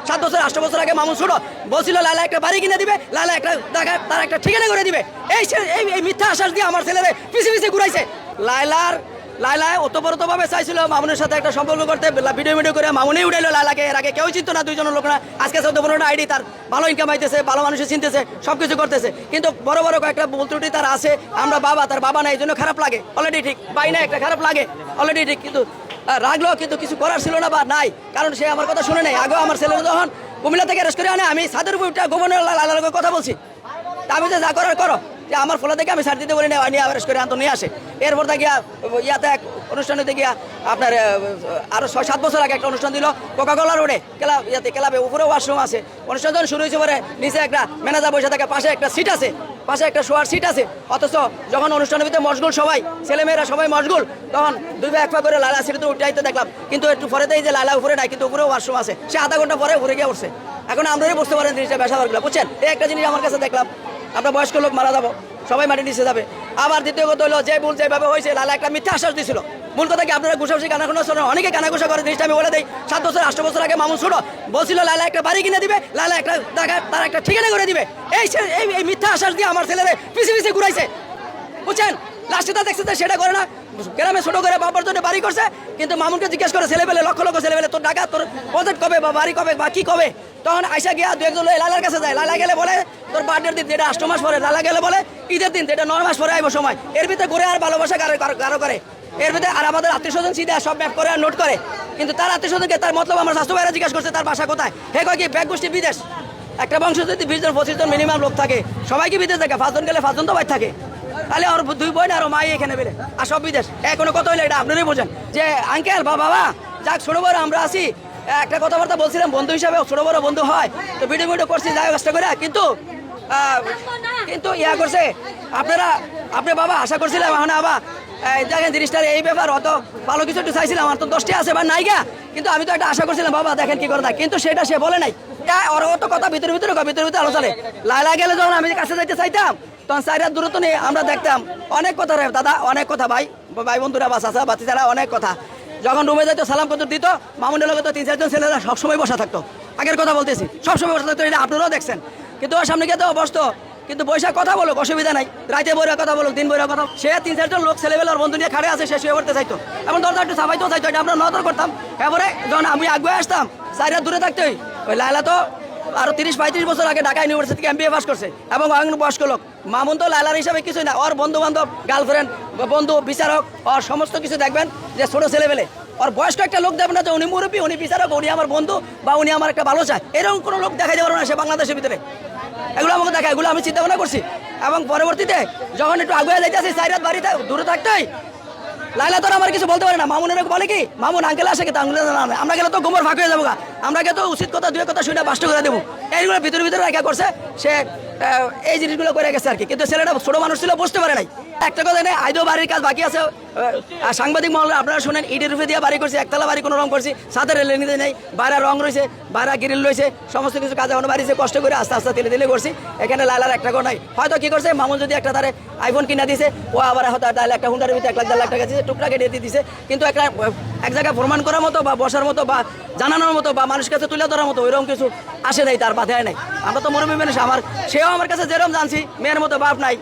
7 বছর 8 বছর আগে মামুন ছোট বলছিল লালা একটা বাড়ি কিনে দিবে, লালা একটা তার একটা ঠিকানা করে দিবে। এই মিথ্যা আশ্বাস দিয়ে আমার ছেলেরে পিছে ঘুরাইছে। লায়লা ওতপ্রোতভাবে চাইছিল মামুনের সাথে একটা সম্পর্ক করতে, ভিডিও করে মামুনেই উঠাইলো লালাকে। এর আগে কেউ চিনতো না, দুইজনের লোক না। আজকে 14-15টা আইডি, তার ভালো ইনকাম আইতেছে, ভালো মানুষের চিনতেছে, সবকিছু করতেছে। কিন্তু বড় কয়েকটা ভুল ত্রুটি তার আছে। আমরা তার বাবা নাই, এই জন্য খারাপ লাগে অলরেডি, ঠিক বাই না একটা খারাপ লাগে অলরেডি ঠিক। কিন্তু রাখলো, কিন্তু কিছু করার ছিল না বা নাই, কারণ সে আমার কথা শুনে নাই। আগেও আমার ছেলেরা যখন কুমিল্লা থেকে অ্যারেস্ট করে আনে, আমি ছাদের উপর গভর্নর লালার কথা বলছি, তা আমি যে যা করার করো, যে আমার ফলে থেকে আমি ছাড় দিতে বলি না, নিয়ে অ্যারেস্ট করে আনতো নিয়ে আসে। এরপর গিয়া ইয়াতে এক অনুষ্ঠানে গিয়া আপনার আরো 6-7 বছর আগে একটা অনুষ্ঠান দিল কোকাকোলা রোডে, ক্লাবে উপরে ওয়াশরুম আছে। অনুষ্ঠান যখন শুরু হয়েছে পরে নিচে একটা ম্যানেজার বসে থাকে, পাশে একটা সিট আছে, পাশে একটা শোয়ার সিট আছে। অথচ যখন অনুষ্ঠানের ভিতরে মশগুল সবাই, ছেলেমেয়েরা সবাই মশগুল, তখন 2 পা 1 পা করে লালা সিটে উঠাইতে দেখলাম। কিন্তু একটু পরেতেই যে লালা উপরে নাই, কিন্তু উপরে ওয়াশরুম আছে, সে আধা ঘন্টা পরে উপরে গিয়ে উঠছে। এখন আমরাই বুঝতে পারেন জিনিসটা বেসাদারগুলো, বুঝছেন? এই একটা জিনিস আমার কাছে দেখলাম, আমরা বয়স্ক লোক মারা যাবো, সবাই মাটি নিচে যাবে। আবার দ্বিতীয় কথা হলো, যে ভুল যেভাবে হয়েছে, লালা একটা মিথ্যা আশ্বাস দিয়েছিল। মূল কথা কি, আপনারা ঘুষাঘুষি কানাঘুষা অনেকে কানাঘুষা করে, জিনিসটা আমি বলে দিই। 7 বছর 8 বছর আগে মামুন ছোট বলছিল লালা একটা বাড়ি কিনে দিবে, লালা একটা তার একটা ঠিকানা করে দিবে। এই মিথ্যা আশ্বাস দিয়ে আমার ছেলেরে পিছে ঘুরাইছে, বুঝছেন? লাস্টে তা দেখছে যে সেটা করে না, গ্রামে ছোট করে বাবার জন্য বাড়ি করছে। কিন্তু মামুনকে জিজ্ঞেস করে ছেলেবেলে, লক্ষ ছেলেবেলে, তোর টাকা, তোর প্রজেক্ট কবে বা বাড়ি কবে বা কি কবে? তখন আইসা গিয়া 2-1 লালার কাছে যায়। লালা গেলে বলে তোর বার্থডের দিন, যেটা 8 মাস পরে, লালা গেলে বলে ঈদের দিন, যেটা 9 মাস পরে আইব সময়। এর ভিতরে ঘুরে আর ভালোবাসা কারো করে, এর ভিতরে আর আমাদের আত্মীয় স্বজন সিধা সব ম্যাপ করে আর নোট করে। কিন্তু তার আত্মীয় স্বজনকে, তার মতলব আমার স্বাস্থ্য ভাইরা জিজ্ঞাসা করছে তার বাসা কোথায়। হে কয় কি ব্যাগ গোষ্ঠী বিদেশ। একটা বংশ যদি 20-25 জন মিনিমাম লোক থাকে, সবাইকে বিদেশ থাকে, 5 জন গেলে 5 জন তো বাইর থাকে। তাহলে আর 2 বোন আর মাই এখানে বেলে, আর সব বিদেশ। কোনো কথা হইলে এটা আপনারাই বোঝেন যে আঙ্কেল বা বাবা, যাক ছোট বড় আমরা আছি, একটা কথাবার্তা বলছিলাম বন্ধু হিসাবে, ছোট বড় বন্ধু হয় তো ভিডিও করছি, যাই কষ্ট করে। কিন্তু ইয়া করছে আপনি বাবা আশা করছিলাম, এখন আবার দেখেন জিনিসটার এই ব্যাপার, অত ভালো কিছু একটু চাইছিলাম, আমার তো 10টি আছে বা নাইগা, কিন্তু আমি তো একটা আশা করছিলাম বাবা দেখেন কি করে দেয়, কিন্তু সেটা সে বলে নাই। ওর তো কথা ভিতরে আলোচনা। লাইলা গেলে যখন আমি কাছে যাইতে চাইতাম, তখন 4 হাত দূরত্ব নিয়ে আমরা দেখতাম অনেক কথা রে দাদা, অনেক কথা ভাই বন্ধুরা বা চাচা বাতি যারা, অনেক কথা। যখন রুমে যাইতো সালাম কত দিত, মামুনের লোক তো 3-4 জন ছেলেরা সবসময় বসা থাকতো। আগের কথা বলতেছি, সবসময় বসা থাকতো, এটা আপনারাও দেখছেন। কিন্তু ওর সামনে গিয়ে তো বসতো, কিন্তু বৈশা কথা বলুক, অসুবিধা নাই, রাতে বইরা কথা বলুক, দিন বইরা কথা। সে 3-4 জন লোক ছেলেবেলার বন্ধু নিয়ে খাড়ে আছে, সে শুয়ে পড়তে চাইতো, এমন দরজা একটু সাফাইতেও চাইতো, এটা আমরা নজর করতাম। এরপরে যখন আমি আগে আসতাম, 4 হাত দূরে থাকতোই। ওই লায়লা তো আরো 30-35 বছর আগে ঢাকা ইউনিভার্সিটি থেকে MBA পাস করছে, এবং বয়স্ক লোক। মামুন তো লালার হিসাবে কিছুই না, ওর বন্ধু বান্ধব, গার্লফ্রেন্ড, বন্ধু, বিচারক, ওর সমস্ত কিছু দেখবেন যে ছোট ছেলেবেলে। ওর বয়স্ক একটা লোক দেবেন না যে উনি মুরব্বী, উনি বিচারক, উনি আমার বন্ধু, বা উনি আমার একটা ভালো চায়, এরকম কোনো লোক দেখাই যাবে না সে বাংলাদেশের ভিতরে। এগুলো আমাকে দেখা, এগুলো আমি চিন্তা ভাবনা করছি। এবং পরবর্তীতে যখন একটু আগুয়ে যাইতেছি, 4 হাত বাড়িতে দূরে থাকতেই, লাইলা তো আমার কিছু বলতে পারে না। মামুনের বলে কি, মামুন আঙ্কেল আসে কিন্তু আমরা গেলে তো গোমর ফাঁক হয়ে যাবো, আমরা গেলে তো উচিত কথা 2 কথা শুনে বাস্ট করে দেবো। এইগুলো ভিতরে রাখা করছে সে, এই জিনিসগুলো করে গেছে আর কি। কিন্তু ছেলেটা ছোট মানুষ ছিল, বুঝতে পারে নাই। একটা কথা নেই, আইদেও বাড়ির কাজ বাকি আছে। সাংবাদিক মহলে আপনারা শুনেন, ইটের রূপে দিয়ে বাড়ি করছি, একতলা বাড়ি কোনো রং করছি, সাথে রেলে নিতে নেই, বাইরে রং রয়েছে, বাইরে গ্রিল রয়েছে, সমস্ত কিছু কাজ এখন বাড়িছে, কষ্ট করে আস্তে আস্তে দিলে করছি। এখানে লাইলার একটা কথা নাই, হয়তো কি করছে, মামুন যদি একটা তারে আইফোন কিনা দিয়েছে, ও আবার হয়তো তাহলে একটা হুন্ডারের ভিতরে 1 লাখ টাকা দিয়েছে, টুকটাকে দিয়ে দিয়েছে। কিন্তু একটা এক জায়গায় প্রমাণ করার মতো বা বসার মতো বা জানানোর মতো বা মানুষের কাছে তুলে ধরার মতো ওইরকম কিছু আসে নাই, তার বাধায় নাই। আমরা তো মরমী মানুষ, সেও আমার কাছে যেরকম জানছি, মেয়ের মতো বাপ নাই।